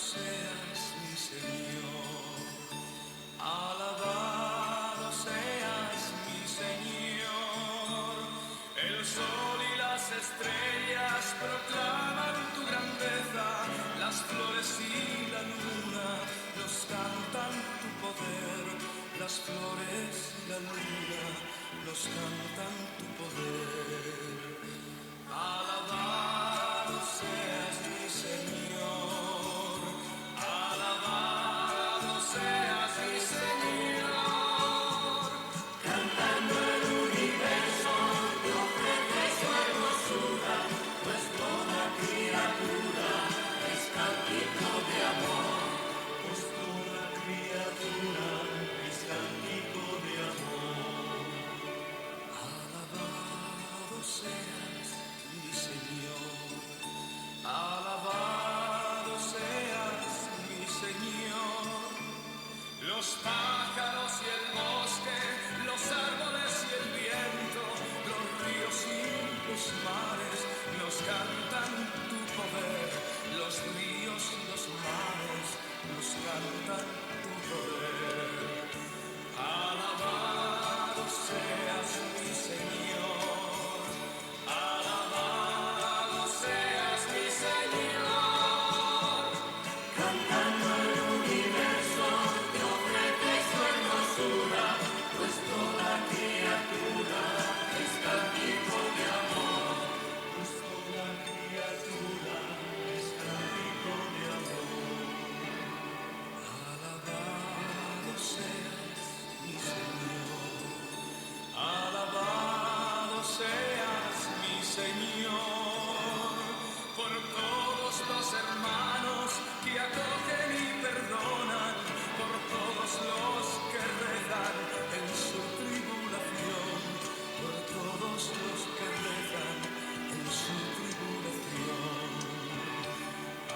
seas mi Señor, alabado seas mi Señor. El sol y las estrellas proclaman tu grandeza, las flores y la luna nos cantan tu poder, las flores y la luna nos cantan tu poder. Alabado seas mi Señor, alabado seas mi Señor. Cantando el universo te ofrece su hermosura, pues toda criatura es cántico de amor, pues toda criatura es cántico de amor. Alabado seas mi Señor, alabado seas mi Señor. Los pájaros y el bosque, los árboles y el viento, los ríos y los mares nos cantan tu poder. Los ríos y los mares nos cantan tu poder. Alabado seas mi Señor, alabado seas mi Señor. Cantando el universo te ofrece su hermosura, pues toda criatura es cántico de amor, pues toda criatura es cántico de amor. Alabado seas mi Señor, alabado seas mi Señor, por todos los hermanos que acogen y perdonan, por todos los que rezan en su tribulación, por todos los que rezan en su tribulación.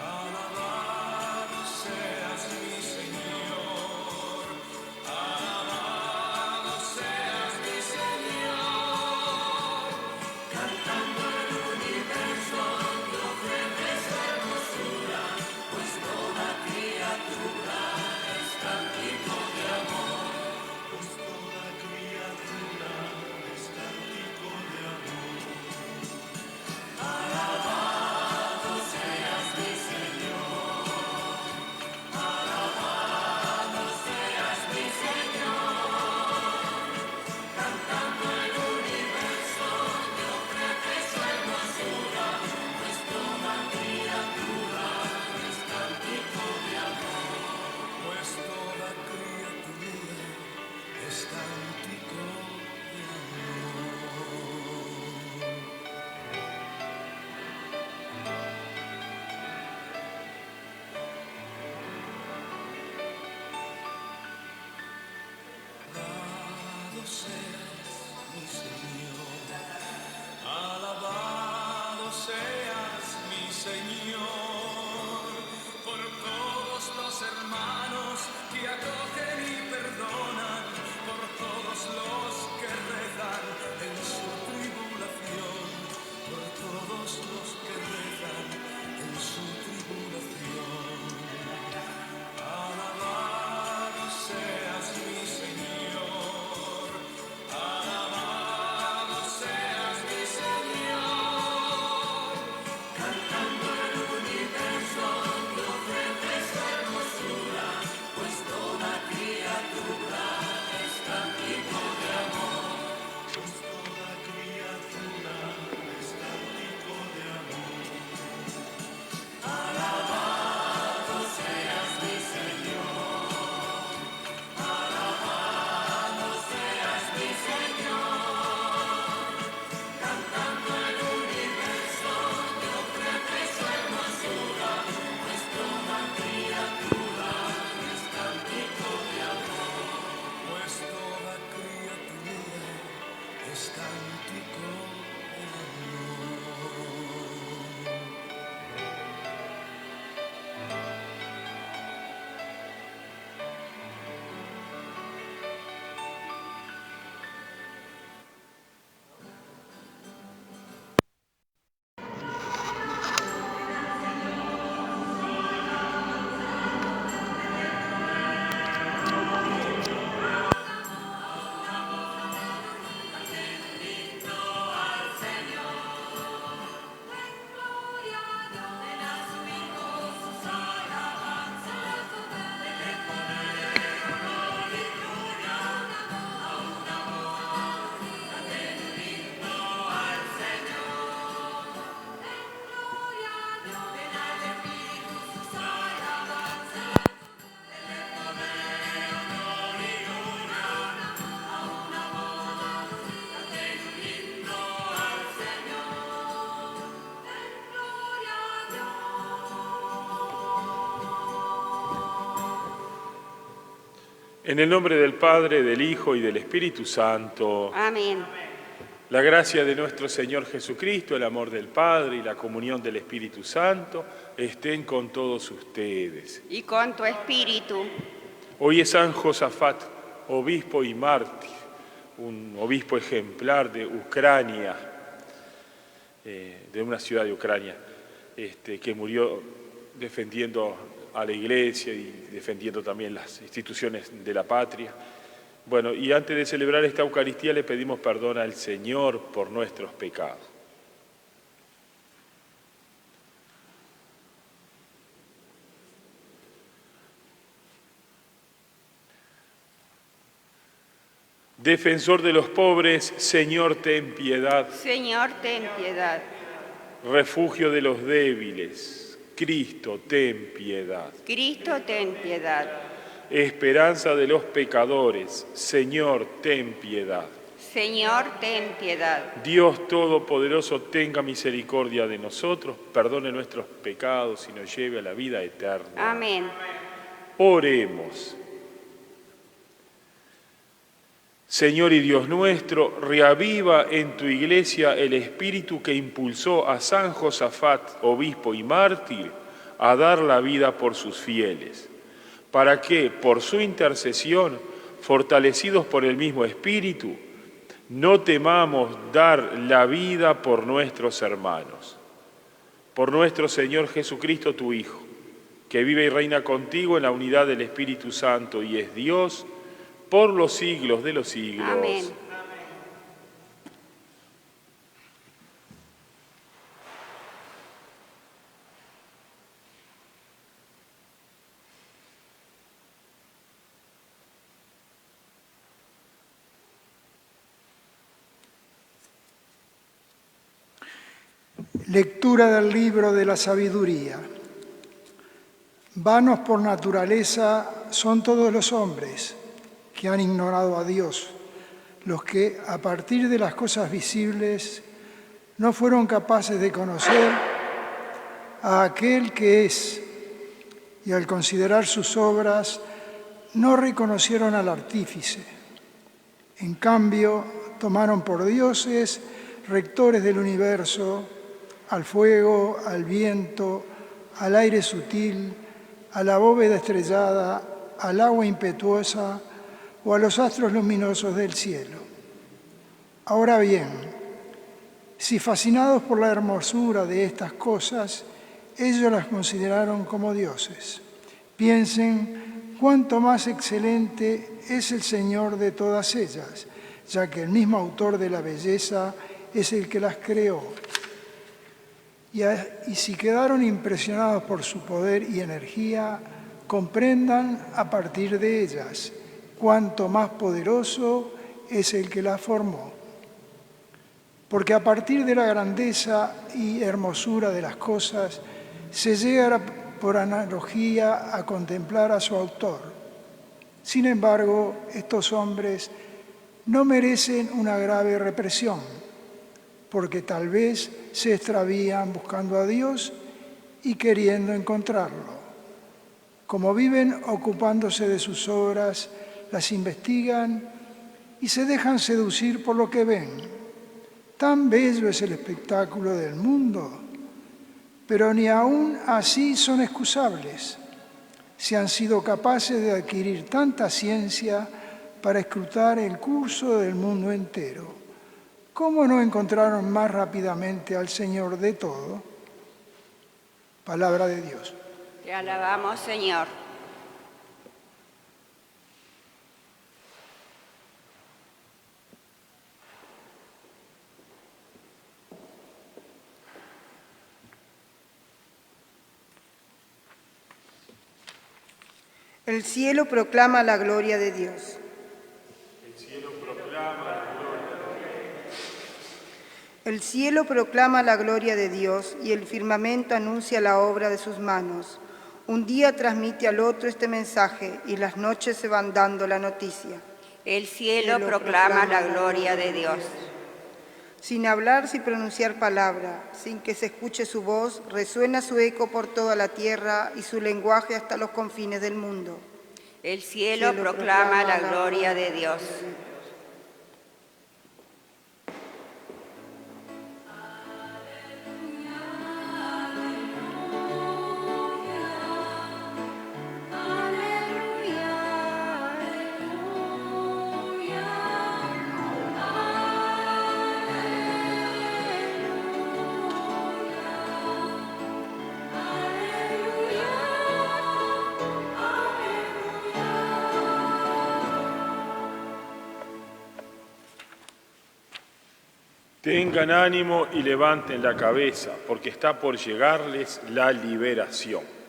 Alabado seas mi Señor, alabado seas mi Señor. Cantando el universo te ofrece su hermosura, pues toda criatura es cántico de amor, pues toda criatura es cántico de amor. Alabado seas mi Señor, alabado seas mi Señor. Cantando el universo te ofrece su hermosura, pues toda criatura es cántico de amor, pues toda criatura es cántico de amor. Alabado seas mi Señor, alabado seas mi Señor, por todos los hermanos que acogen y perdonan, por todos los que rezan en su tribulación, por todos los que rezan en su tribulación. Alabado seas mi Señor, alabado seas mi Señor. Cantando el universo te ofrece su hermosura, pues toda criatura es cántico de amor, pues toda criatura es cántico de amor. Alabado seas mi Señor, alabado seas mi Señor. Cantando el universo te ofrece su hermosura, pues toda criatura es cántico de amor, pues toda criatura es cántico de amor. En el nombre del Padre, del Hijo y del Espíritu Santo. Amén. La gracia de nuestro Señor Jesucristo, el amor del Padre y la comunión del Espíritu Santo estén con todos ustedes. Y con tu espíritu. Hoy es San Josafat, obispo y mártir, un obispo ejemplar de Ucrania, de una ciudad de Ucrania, que murió defendiendo a la Iglesia y defendiendo también las instituciones de la patria. Bueno, y antes de celebrar esta Eucaristía le pedimos perdón al Señor por nuestros pecados. Defensor de los pobres, Señor, ten piedad. Señor, ten piedad. Refugio de los débiles, Cristo, ten piedad. Cristo, ten piedad. Esperanza de los pecadores, Señor, ten piedad. Señor, ten piedad. Dios Todopoderoso, tenga misericordia de nosotros, perdone nuestros pecados y nos lleve a la vida eterna. Amén. Oremos. Señor y Dios nuestro, reaviva en tu Iglesia el espíritu que impulsó a San Josafat, obispo y mártir, a dar la vida por sus fieles, para que, por su intercesión, fortalecidos por el mismo espíritu, no temamos dar la vida por nuestros hermanos. Por nuestro Señor Jesucristo, tu Hijo, que vive y reina contigo en la unidad del Espíritu Santo y es Dios, por los siglos de los siglos. Amén. Lectura del libro de la sabiduría. Vanos por naturaleza son todos los hombres que han ignorado a Dios, los que a partir de las cosas visibles no fueron capaces de conocer a aquel que es, y al considerar sus obras no reconocieron al artífice. En cambio, tomaron por dioses rectores del universo, al fuego, al viento, al aire sutil, a la bóveda estrellada, al agua impetuosa o a los astros luminosos del cielo. Ahora bien, si fascinados por la hermosura de estas cosas, ellos las consideraron como dioses, piensen cuánto más excelente es el Señor de todas ellas, ya que el mismo autor de la belleza es el que las creó. Y si quedaron impresionados por su poder y energía, comprendan a partir de ellas cuánto más poderoso es el que las formó. Porque a partir de la grandeza y hermosura de las cosas, se llega por analogía a contemplar a su autor. Sin embargo, estos hombres no merecen una grave represión, porque tal vez se extravían buscando a Dios y queriendo encontrarlo. Como viven ocupándose de sus obras, las investigan y se dejan seducir por lo que ven. Tan bello es el espectáculo del mundo, pero ni aún así son excusables, si han sido capaces de adquirir tanta ciencia para escrutar el curso del mundo entero. ¿Cómo no encontraron más rápidamente al Señor de todo? Palabra de Dios. Te alabamos, Señor. El cielo proclama la gloria de Dios. El cielo proclama la gloria de Dios. El cielo proclama la gloria de Dios y el firmamento anuncia la obra de sus manos. Un día transmite al otro este mensaje y las noches se van dando la noticia. El cielo proclama la gloria de Dios. Sin hablar, sin pronunciar palabra, sin que se escuche su voz, resuena su eco por toda la tierra y su lenguaje hasta los confines del mundo. El cielo proclama la gloria de Dios. Tengan ánimo y levanten la cabeza, porque está por llegarles la liberación.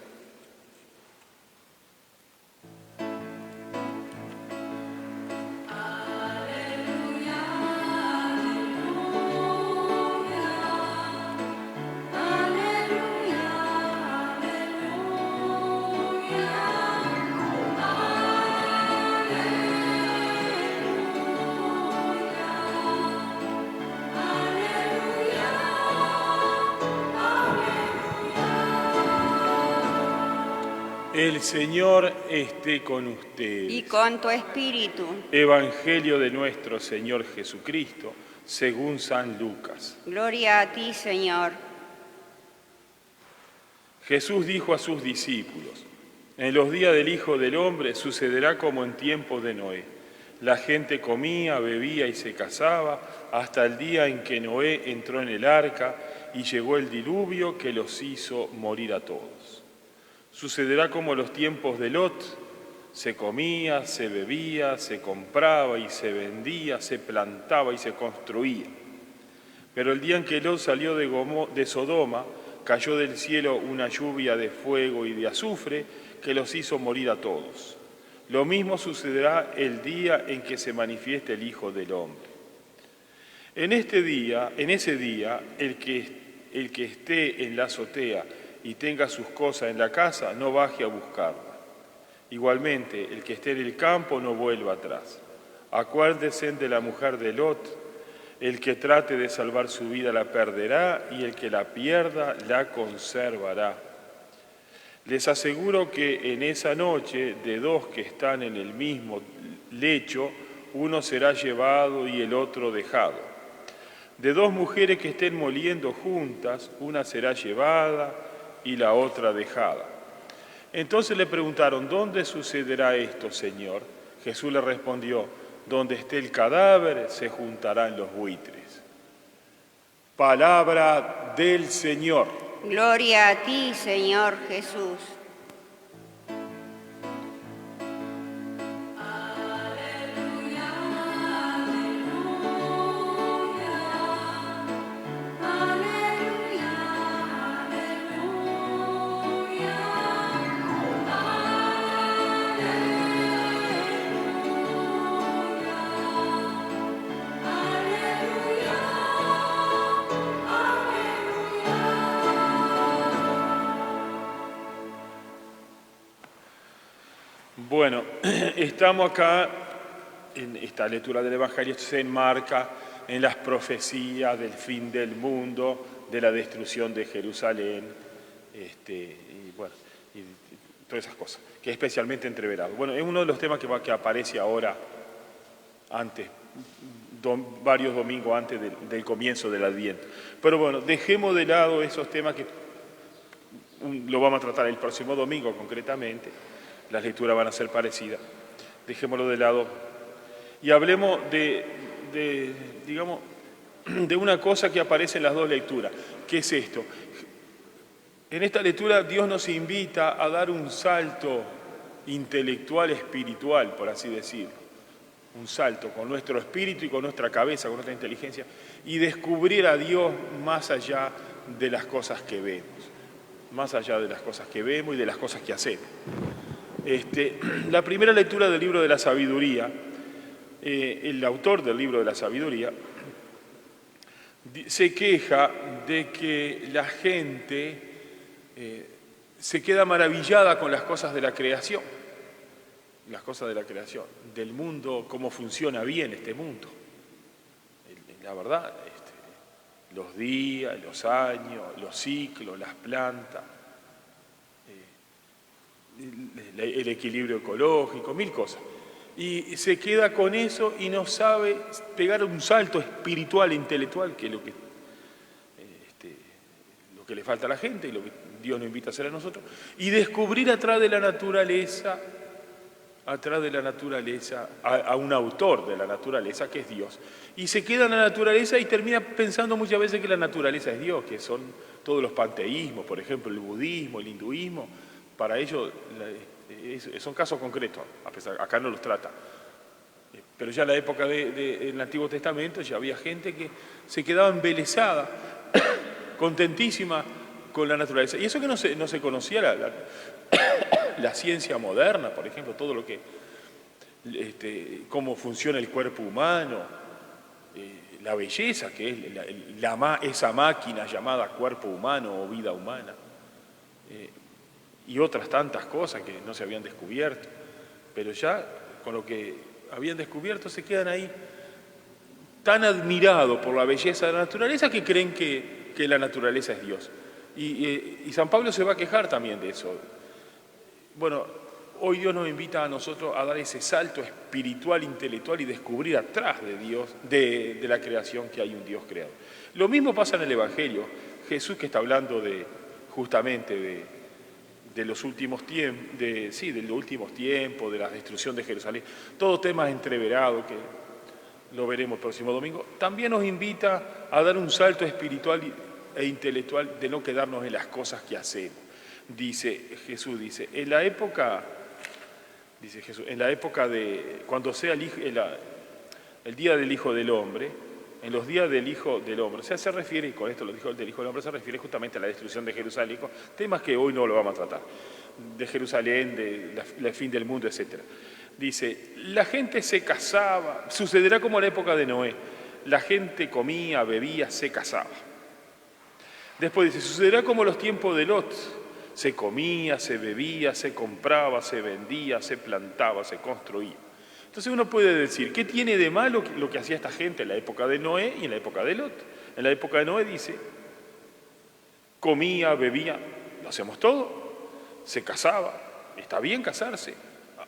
El Señor esté con ustedes. Y con tu espíritu. Evangelio de nuestro Señor Jesucristo, según San Lucas. Gloria a ti, Señor. Jesús dijo a sus discípulos: en los días del Hijo del Hombre sucederá como en tiempos de Noé. La gente comía, bebía y se casaba hasta el día en que Noé entró en el arca y llegó el diluvio que los hizo morir a todos. Sucederá como los tiempos de Lot: se comía, se bebía, se compraba y se vendía, se plantaba y se construía. Pero el día en que Lot salió de Sodoma, cayó del cielo una lluvia de fuego y de azufre que los hizo morir a todos. Lo mismo sucederá el día en que se manifieste el Hijo del Hombre. En ese día, el que esté en la azotea y tenga sus cosas en la casa, no baje a buscarla. Igualmente, el que esté en el campo no vuelva atrás. Acuérdense de la mujer de Lot: el que trate de salvar su vida la perderá, y el que la pierda la conservará. Les aseguro que en esa noche, de dos que están en el mismo lecho, uno será llevado y el otro dejado. De dos mujeres que estén moliendo juntas, una será llevada y la otra dejada. Entonces le preguntaron: ¿dónde sucederá esto, Señor? Jesús le respondió: donde esté el cadáver, se juntarán los buitres. Palabra del Señor. Gloria a ti, Señor Jesús. Bueno, estamos acá en esta lectura del Evangelio. Se enmarca en las profecías del fin del mundo, de la destrucción de Jerusalén, y todas esas cosas, que es especialmente entreverado. Bueno, es uno de los temas que aparece ahora, varios domingos antes del comienzo del Adviento. Pero bueno, dejemos de lado esos temas que lo vamos a tratar el próximo domingo concretamente. Las lecturas van a ser parecidas. Dejémoslo de lado y hablemos de una cosa que aparece en las dos lecturas. ¿Qué es esto? En esta lectura Dios nos invita a dar un salto intelectual, espiritual, por así decirlo. Un salto con nuestro espíritu y con nuestra cabeza, con nuestra inteligencia, y descubrir a Dios más allá de las cosas que vemos. Más allá de las cosas que vemos y de las cosas que hacemos. La primera lectura del libro de la sabiduría, el autor del libro de la sabiduría se queja de que la gente se queda maravillada con las cosas de la creación, del mundo, cómo funciona bien este mundo. La verdad, los días, los años, los ciclos, las plantas. el equilibrio ecológico, mil cosas. Y se queda con eso y no sabe pegar un salto espiritual e intelectual, que es lo que le falta a la gente y lo que Dios nos invita a hacer a nosotros, y descubrir atrás de la naturaleza a un autor de la naturaleza, que es Dios. Y se queda en la naturaleza y termina pensando muchas veces que la naturaleza es Dios, que son todos los panteísmos, por ejemplo, el budismo, el hinduismo. Para ellos son casos concretos, a pesar acá no los trata. Pero ya en la época del Antiguo Testamento ya había gente que se quedaba embelesada, contentísima con la naturaleza. Y eso que no se conocía la ciencia moderna, por ejemplo, todo lo que, cómo funciona el cuerpo humano, la belleza que es esa máquina llamada cuerpo humano o vida humana, y otras tantas cosas que no se habían descubierto. Pero ya con lo que habían descubierto se quedan ahí tan admirados por la belleza de la naturaleza que creen que la naturaleza es Dios. Y San Pablo se va a quejar también de eso. Bueno, hoy Dios nos invita a nosotros a dar ese salto espiritual, intelectual y descubrir atrás de Dios, de la creación, que hay un Dios creador. Lo mismo pasa en el Evangelio. Jesús, que está hablando justamente de los últimos tiempos, de los últimos tiempos, de la destrucción de Jerusalén, todos temas entreverados que lo veremos el próximo domingo, también nos invita a dar un salto espiritual e intelectual de no quedarnos en las cosas que hacemos. Jesús dice, en la época de cuando sea el día del Hijo del Hombre, en los días del Hijo del Hombre, o sea, se refiere, y con esto lo dijo del Hijo del Hombre, se refiere justamente a la destrucción de Jerusalén, temas que hoy no lo vamos a tratar, de Jerusalén, del fin del mundo, etc. Dice, la gente se casaba, sucederá como en la época de Noé, la gente comía, bebía, se casaba. Después dice, sucederá como los tiempos de Lot, se comía, se bebía, se compraba, se vendía, se plantaba, se construía. Entonces uno puede decir, ¿qué tiene de malo lo que hacía esta gente en la época de Noé y en la época de Lot? En la época de Noé dice, comía, bebía, lo hacemos todo, se casaba, está bien casarse,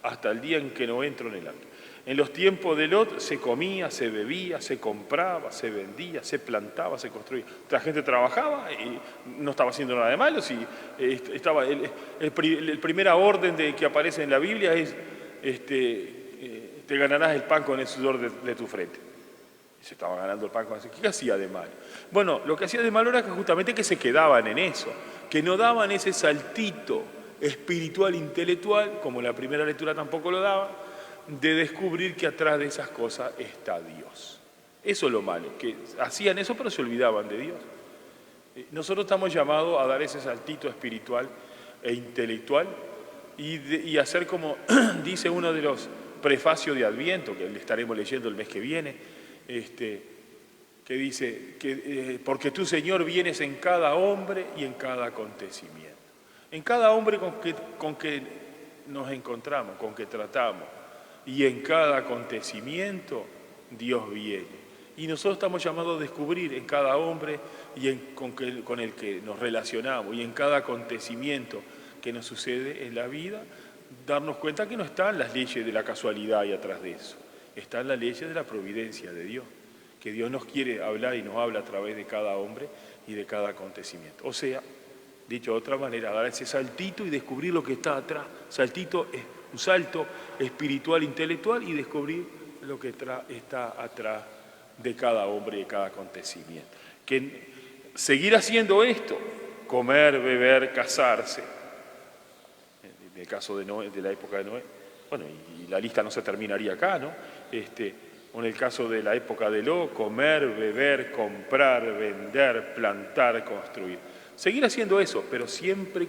hasta el día en que Noé entró en el arca. En los tiempos de Lot se comía, se bebía, se compraba, se vendía, se plantaba, se construía. La gente trabajaba y no estaba haciendo nada de malo. Si estaba el primera orden que aparece en la Biblia es te ganarás el pan con el sudor de tu frente. Y se estaba ganando el pan con eso. ¿Qué hacía de malo? Bueno, lo que hacía de malo era que justamente que se quedaban en eso, que no daban ese saltito espiritual, intelectual, como la primera lectura tampoco lo daba, de descubrir que atrás de esas cosas está Dios. Eso es lo malo, que hacían eso pero se olvidaban de Dios. Nosotros estamos llamados a dar ese saltito espiritual e intelectual y hacer como dice uno de los prefacios de Adviento, que le estaremos leyendo el mes que viene, que dice, porque tú, Señor, vienes en cada hombre y en cada acontecimiento. En cada hombre con que nos encontramos, con que tratamos, y en cada acontecimiento Dios viene. Y nosotros estamos llamados a descubrir en cada hombre con el que nos relacionamos y en cada acontecimiento que nos sucede en la vida, darnos cuenta que no están las leyes de la casualidad ahí atrás de eso. Están las leyes de la providencia de Dios, que Dios nos quiere hablar y nos habla a través de cada hombre y de cada acontecimiento. O sea, dicho de otra manera, dar ese saltito y descubrir lo que está atrás. Un salto espiritual, intelectual y descubrir lo que está atrás de cada hombre y de cada acontecimiento. Que seguir haciendo esto, comer, beber, casarse, en el caso de Noé, de la época de Noé, bueno, y la lista no se terminaría acá, ¿no? O en el caso de la época de Lot, comer, beber, comprar, vender, plantar, construir. Seguir haciendo eso, pero siempre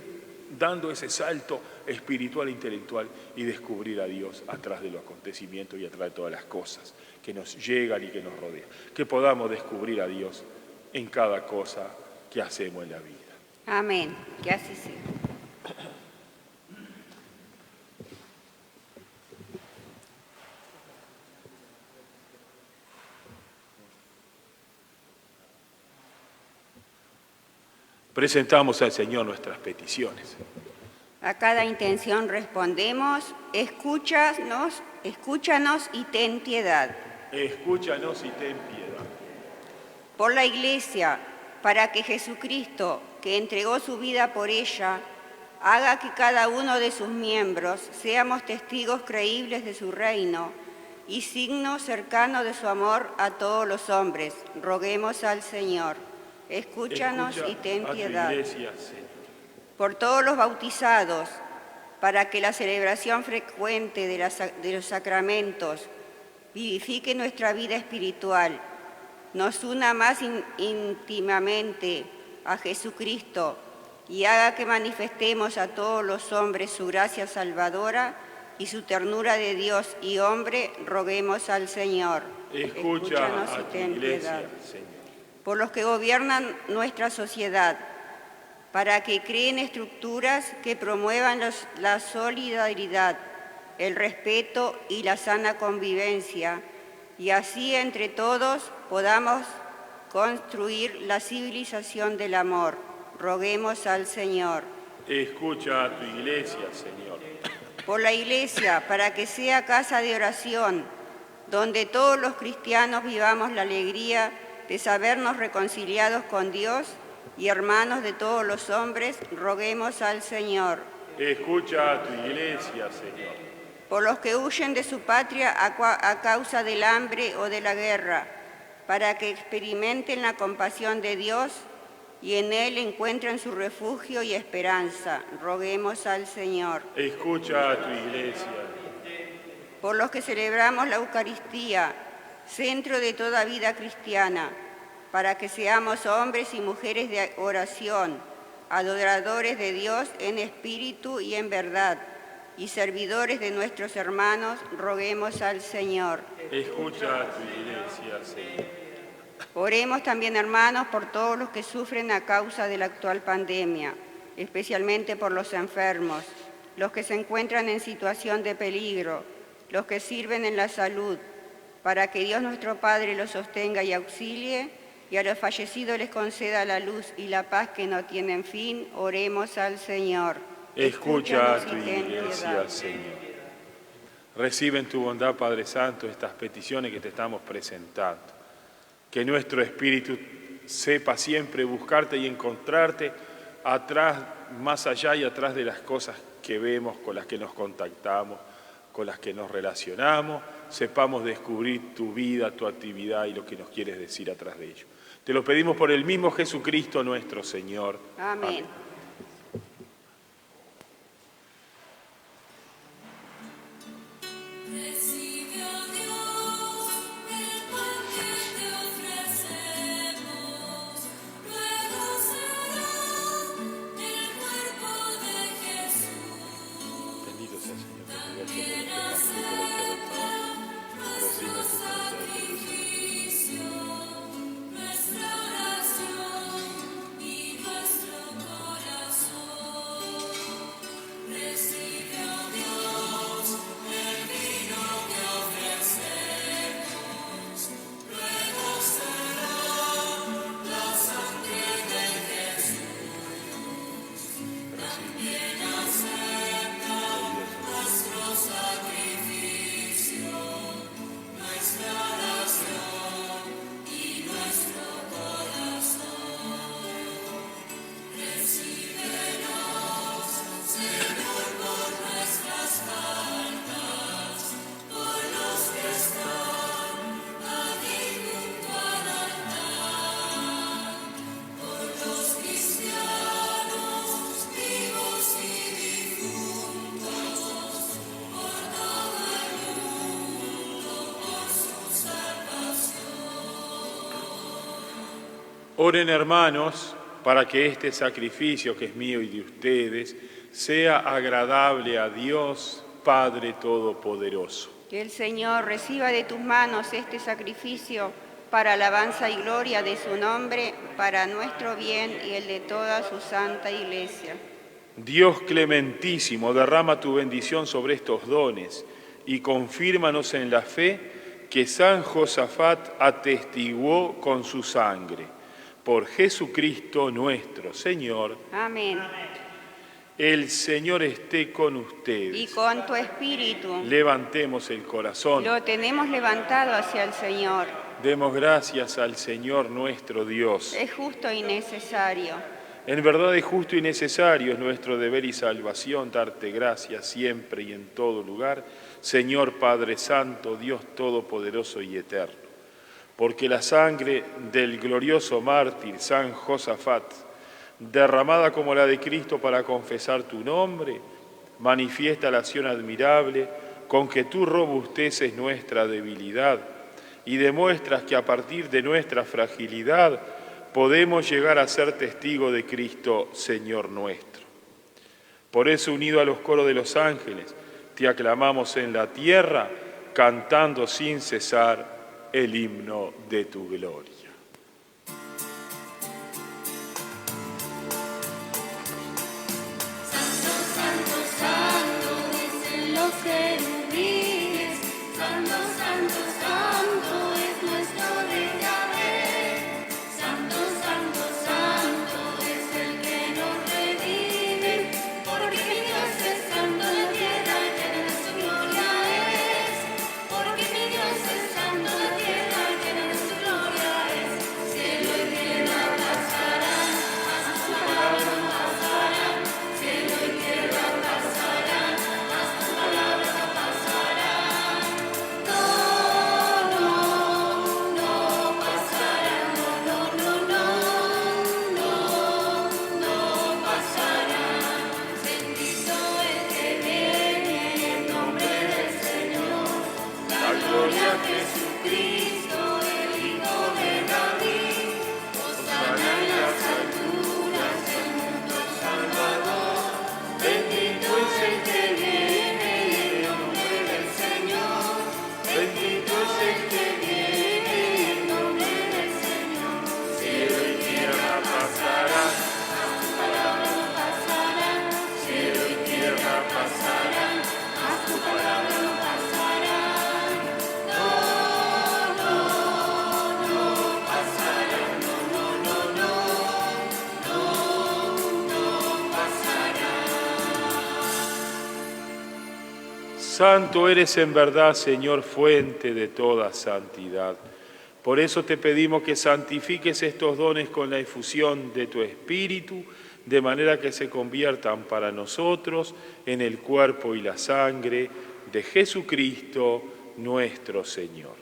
dando ese salto espiritual e intelectual y descubrir a Dios atrás de los acontecimientos y atrás de todas las cosas que nos llegan y que nos rodean. Que podamos descubrir a Dios en cada cosa que hacemos en la vida. Amén. Que así sea. Presentamos al Señor nuestras peticiones. A cada intención respondemos, escúchanos y ten piedad. Escúchanos y ten piedad. Por la Iglesia, para que Jesucristo, que entregó su vida por ella, haga que cada uno de sus miembros seamos testigos creíbles de su reino y signo cercano de su amor a todos los hombres. Roguemos al Señor. Escúchanos y ten piedad. Iglesia, Señor. Por todos los bautizados, para que la celebración frecuente de los sacramentos vivifique nuestra vida espiritual, nos una más íntimamente a Jesucristo y haga que manifestemos a todos los hombres su gracia salvadora y su ternura de Dios y hombre, roguemos al Señor. Escúchanos y a tu ten Iglesia, piedad. Señor. Por los que gobiernan nuestra sociedad, para que creen estructuras que promuevan la solidaridad, el respeto y la sana convivencia, y así entre todos podamos construir la civilización del amor. Roguemos al Señor. Escucha a tu Iglesia, Señor. Por la Iglesia, para que sea casa de oración, donde todos los cristianos vivamos la alegría de sabernos reconciliados con Dios y hermanos de todos los hombres, roguemos al Señor. Escucha a tu Iglesia, Señor. Por los que huyen de su patria a causa del hambre o de la guerra, para que experimenten la compasión de Dios y en Él encuentren su refugio y esperanza. Roguemos al Señor. Escucha a tu Iglesia. Por los que celebramos la Eucaristía, centro de toda vida cristiana, para que seamos hombres y mujeres de oración, adoradores de Dios en espíritu y en verdad, y servidores de nuestros hermanos, roguemos al Señor. Escucha a tu Iglesia, Señor. Oremos también, hermanos, por todos los que sufren a causa de la actual pandemia, especialmente por los enfermos, los que se encuentran en situación de peligro, los que sirven en la salud, para que Dios nuestro Padre los sostenga y auxilie, y a los fallecidos les conceda la luz y la paz que no tienen fin. Oremos al Señor. Escucha a tu Escúchanos y ten Iglesia, piedad. Señor. Recibe en tu bondad, Padre Santo, estas peticiones que te estamos presentando. Que nuestro espíritu sepa siempre buscarte y encontrarte atrás, más allá y atrás de las cosas que vemos, con las que nos contactamos, con las que nos relacionamos, sepamos descubrir tu vida, tu actividad y lo que nos quieres decir atrás de ello. Te lo pedimos por el mismo Jesucristo nuestro Señor. Amén. Recibe, oh Dios, el pan que te ofrecemos, luego será el cuerpo de Jesús. Bendito sea el Señor, que También acepta nuestro sacrificio, nuestra oración y nuestro corazón. Recibe, oh Dios, el vino que ofrecemos, luego será la sangre de Jesús. También acepta nuestro sacrificio, nuestra oración y nuestro corazón. Recíbenos, Señor, por nuestras faltas, por los que están aquí junto al altar, por los cristianos vivos y difuntos, por todo el mundo, por su salvación. Oren, hermanos, para que este sacrificio que es mío y de ustedes sea agradable a Dios, Padre Todopoderoso. Que el Señor reciba de tus manos este sacrificio para alabanza y gloria de su nombre, para nuestro bien y el de toda su santa Iglesia. Dios clementísimo, derrama tu bendición sobre estos dones y confírmanos en la fe que San Josafat atestiguó con su sangre. Por Jesucristo nuestro Señor. Amén. El Señor esté con y ustedes. con tu espíritu. Levantemos el corazón. Lo tenemos levantado hacia el Señor. Demos gracias al Señor nuestro Dios. Es justo y necesario. En verdad es justo y necesario, es nuestro deber y salvación darte gracias siempre y en todo lugar, Señor Padre Santo, Dios Todopoderoso y Eterno. Porque la sangre del glorioso mártir San Josafat, derramada como la de Cristo para confesar tu nombre, manifiesta la acción admirable con que tú robusteces nuestra debilidad y demuestras que a partir de nuestra fragilidad podemos llegar a ser testigo de Cristo, Señor nuestro. Por eso, unido a los coros de los ángeles, te aclamamos en la tierra, cantando sin cesar el himno de tu gloria. Santo, santo, santo es en los querubines. Santo, santo, santo es nuestro Rey Yahvé. Santo, santo, santo es el que nos redime. Porque mi Dios es santo, la tierra llena de su gloria es. Porque mi Dios es santo, la tierra llena de su gloria es. Cielo y tierra pasarán, mas tu palabra no pasarán. Cielo y tierra pasarán, mas tu palabra no pasarán. No, no, no pasarán. No, no, no, no, no pasarán. Bendito el que viene en nombre del Señor. La gloria a Jesucristo, el Hijo de David. Hosana en las alturas, el mundo salvador. Bendito es el que viene en nombre del Señor. Bendito es el que viene en nombre del Señor. Cielo y tierra pasarán, mas tu palabra no pasará. Cielo y tierra pasarán, mas tu palabra no pasará. No, no, no pasarán. No, no, no, no, no pasarán. Santo eres en verdad, Señor, fuente de toda santidad. Por eso te pedimos que santifiques estos dones con la efusión de tu Espíritu, de manera que se conviertan para nosotros en el cuerpo y la sangre de Jesucristo nuestro Señor.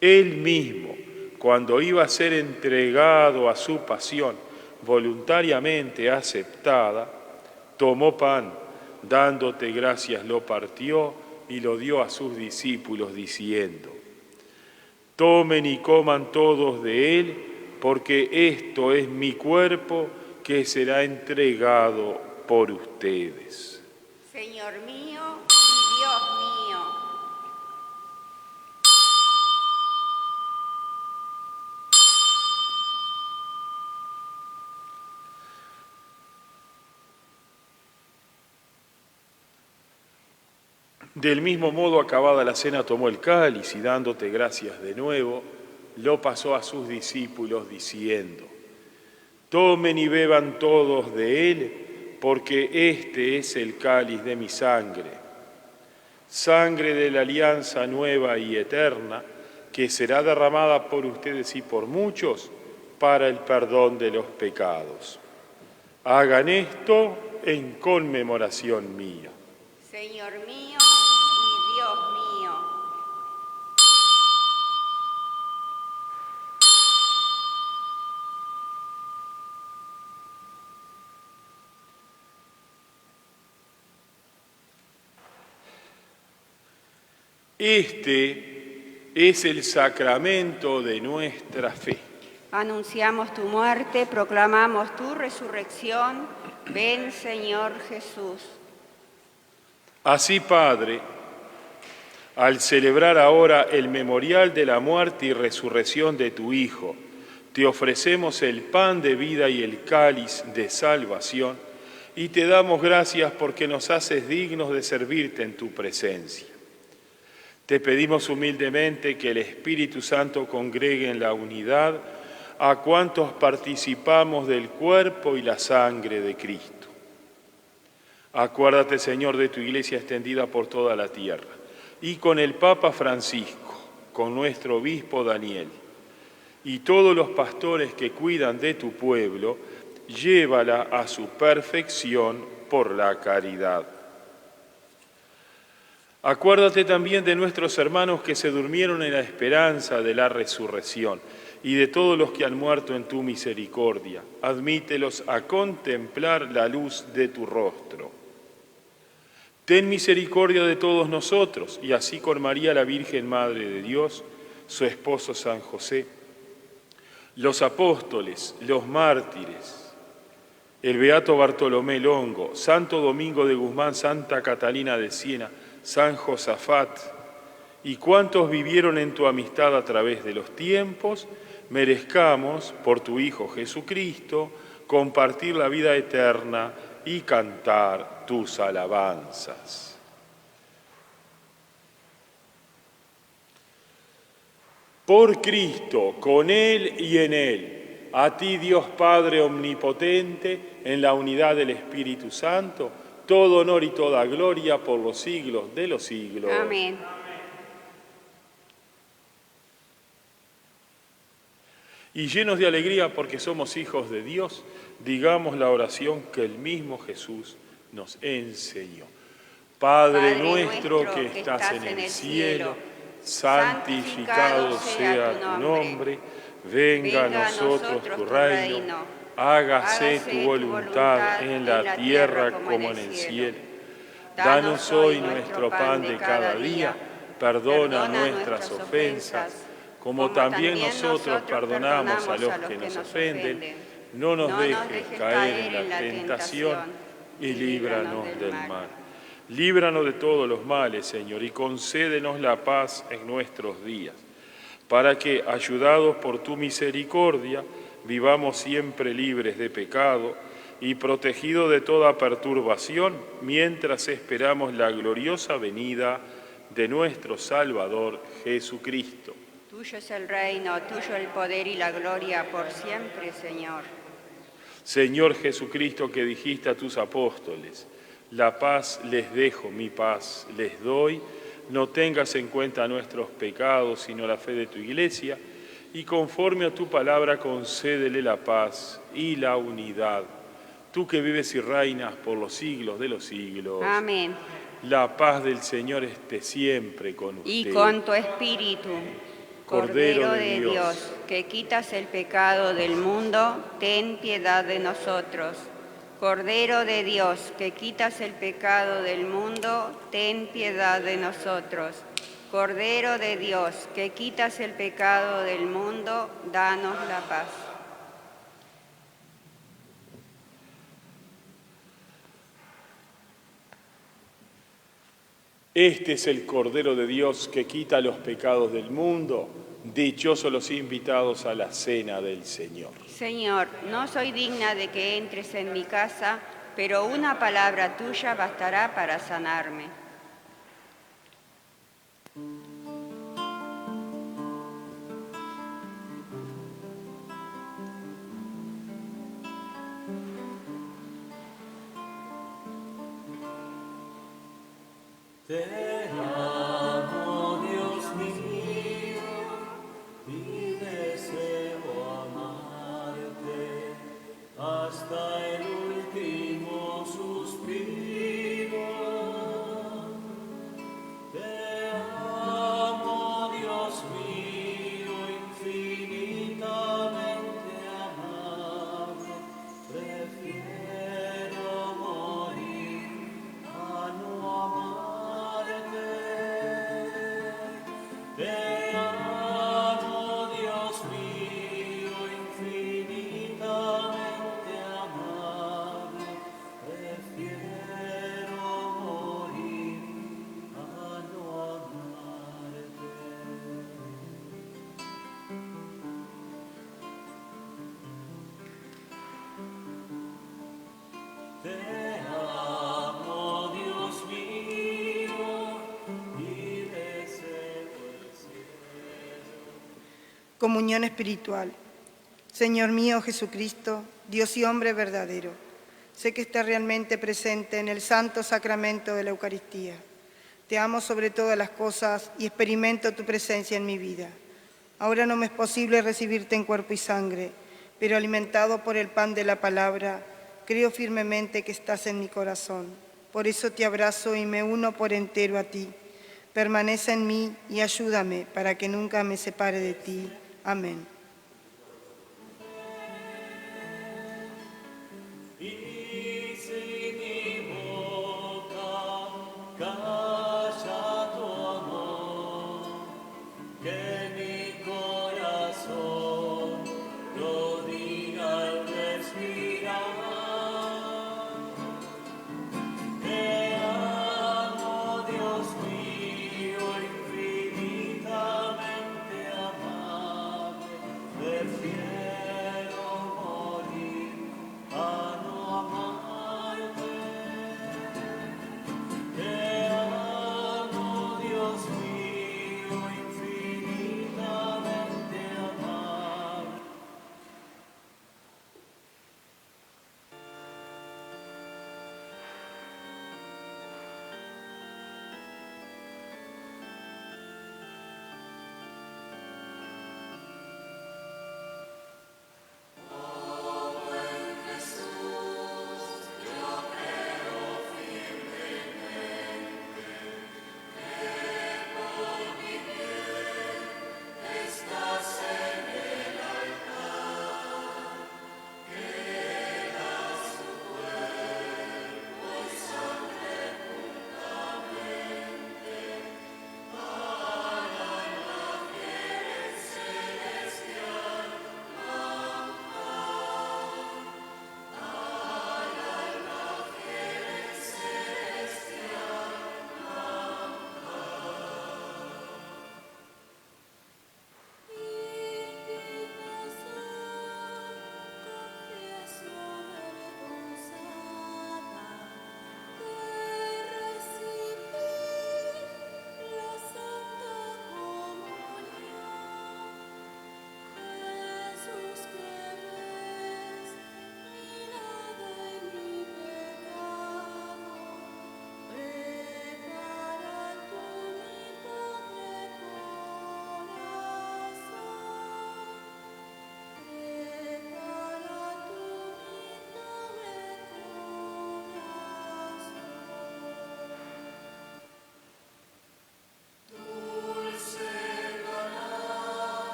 Él mismo, cuando iba a ser entregado a su pasión voluntariamente aceptada, tomó pan, dándote gracias lo partió y lo dio a sus discípulos diciendo: tomen y coman todos de él, porque esto es mi cuerpo que será entregado por ustedes. Señor mío y Dios mío. Del mismo modo, acabada la cena, tomó el cáliz y dándote gracias de nuevo, lo pasó a sus discípulos diciendo: tomen y beban todos de él, porque este es el cáliz de mi sangre, sangre de la alianza nueva y eterna, que será derramada por ustedes y por muchos para el perdón de los pecados. Hagan esto en conmemoración mía. Señor mío y Dios mío. Este es el sacramento de nuestra fe. Anunciamos tu muerte, proclamamos tu resurrección. Ven, Señor Jesús. Así, Padre, al celebrar ahora el memorial de la muerte y resurrección de tu Hijo, te ofrecemos el pan de vida y el cáliz de salvación, y te damos gracias porque nos haces dignos de servirte en tu presencia. Te pedimos humildemente que el Espíritu Santo congregue en la unidad a cuantos participamos del cuerpo y la sangre de Cristo. Acuérdate, Señor, de tu iglesia extendida por toda la tierra, y con el Papa Francisco, con nuestro obispo Daniel, y todos los pastores que cuidan de tu pueblo, llévala a su perfección por la caridad. Acuérdate también de nuestros hermanos que se durmieron en la esperanza de la resurrección, y de todos los que han muerto en tu misericordia. Admítelos a contemplar la luz de tu rostro. Ten misericordia de todos nosotros, y así con María, la Virgen Madre de Dios, su esposo San José, los apóstoles, los mártires, el beato Bartolomé Longo, Santo Domingo de Guzmán, Santa Catalina de Siena, San Josafat, y cuantos vivieron en tu amistad a través de los tiempos, merezcamos, por tu Hijo Jesucristo, compartir la vida eterna y cantar tus alabanzas. Por Cristo, con Él y en Él, a ti Dios Padre Omnipotente, en la unidad del Espíritu Santo, todo honor y toda gloria por los siglos de los siglos. Amén. Y llenos de alegría porque somos hijos de Dios, digamos la oración que el mismo Jesús nos enseñó. Padre nuestro que estás en el cielo, santificado sea tu nombre, venga a nosotros tu reino, hágase tu voluntad en la tierra como en el cielo. Danos hoy nuestro pan de cada día, perdona nuestras ofensas, como también nosotros perdonamos a los que nos ofenden. No nos dejes caer en la tentación y líbranos del mal. Líbranos de todos los males, Señor, y concédenos la paz en nuestros días, para que, ayudados por tu misericordia, vivamos siempre libres de pecado y protegidos de toda perturbación, mientras esperamos la gloriosa venida de nuestro Salvador Jesucristo. Tuyo es el reino, tuyo el poder y la gloria por siempre, Señor. Señor Jesucristo, que dijiste a tus apóstoles, la paz les dejo, mi paz les doy, no tengas en cuenta nuestros pecados, sino la fe de tu iglesia, y conforme a tu palabra concédele la paz y la unidad. Tú que vives y reinas por los siglos de los siglos. Amén. La paz del Señor esté siempre con usted. Y con tu espíritu. Cordero de Dios, que quitas el pecado del mundo, ten piedad de nosotros. Cordero de Dios, que quitas el pecado del mundo, ten piedad de nosotros. Cordero de Dios, que quitas el pecado del mundo, danos la paz. Este es el Cordero de Dios que quita los pecados del mundo. Dichosos los invitados a la cena del Señor. Señor, no soy digna de que entres en mi casa, pero una palabra tuya bastará para sanarme. Te amo, Dios mío, y deseo amarte hasta el último suspiro. Te amo, Dios mío, infinitamente amable. Prefiero morir a no amarte. Te amo, Dios mío, infinitamente amable. Prefiero morir a no amarte. Te amo, Dios mío, y deseo el cielo. Comunión espiritual. Señor mío Jesucristo, Dios y hombre verdadero, Sé que estás realmente presente en el santo sacramento de la Eucaristía. Te amo sobre todas las cosas y experimento tu presencia en mi vida. Ahora no me es posible recibirte en cuerpo y sangre, pero alimentado por el pan de la palabra, creo firmemente que estás en mi corazón. Por eso te abrazo y me uno por entero a ti. Permanece en mí y ayúdame para que nunca me separe de ti. Amén. Prefiero morir a no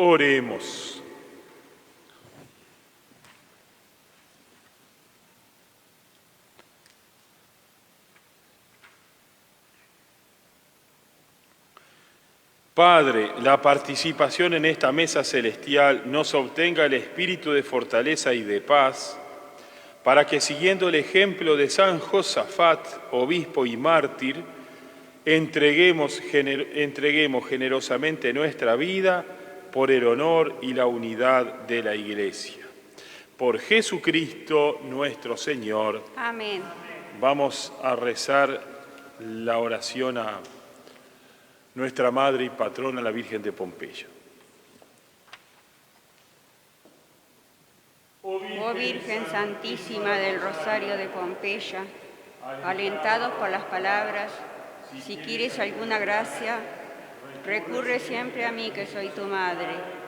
Oremos. Padre, la participación en esta mesa celestial nos obtenga el espíritu de fortaleza y de paz, para que siguiendo el ejemplo de San Josafat, obispo y mártir, entreguemos generosamente nuestra vida por el honor y la unidad de la Iglesia. Por Jesucristo nuestro Señor. Amén. Vamos a rezar la oración a nuestra Madre y Patrona, la Virgen de Pompeya. Oh Virgen Santísima del Rosario de Pompeya, alentados por las palabras, si quieres alguna gracia, recurre siempre a mí que soy tu madre.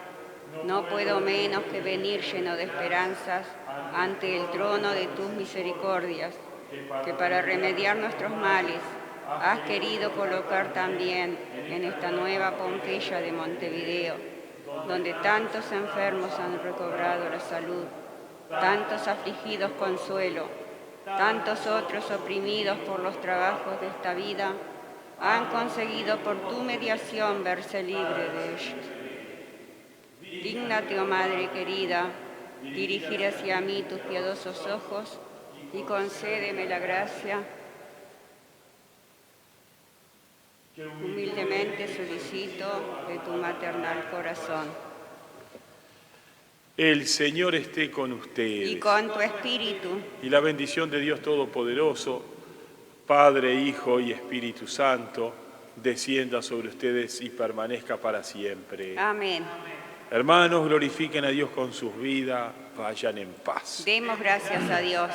No puedo menos que venir lleno de esperanzas ante el trono de tus misericordias, que para remediar nuestros males has querido colocar también en esta nueva Pompeya de Montevideo, donde tantos enfermos han recobrado la salud, tantos afligidos consuelo, tantos otros oprimidos por los trabajos de esta vida, han conseguido por tu mediación verse libre de ellos. Dígnate, oh Madre querida, dirigir hacia mí tus piadosos ojos y concédeme la gracia. Humildemente solicito de tu maternal corazón. El Señor esté con ustedes. Y con tu espíritu. Y la bendición de Dios Todopoderoso, Padre, Hijo y Espíritu Santo, descienda sobre ustedes y permanezca para siempre. Amén. Hermanos, glorifiquen a Dios con sus vidas, vayan en paz. Demos gracias a Dios.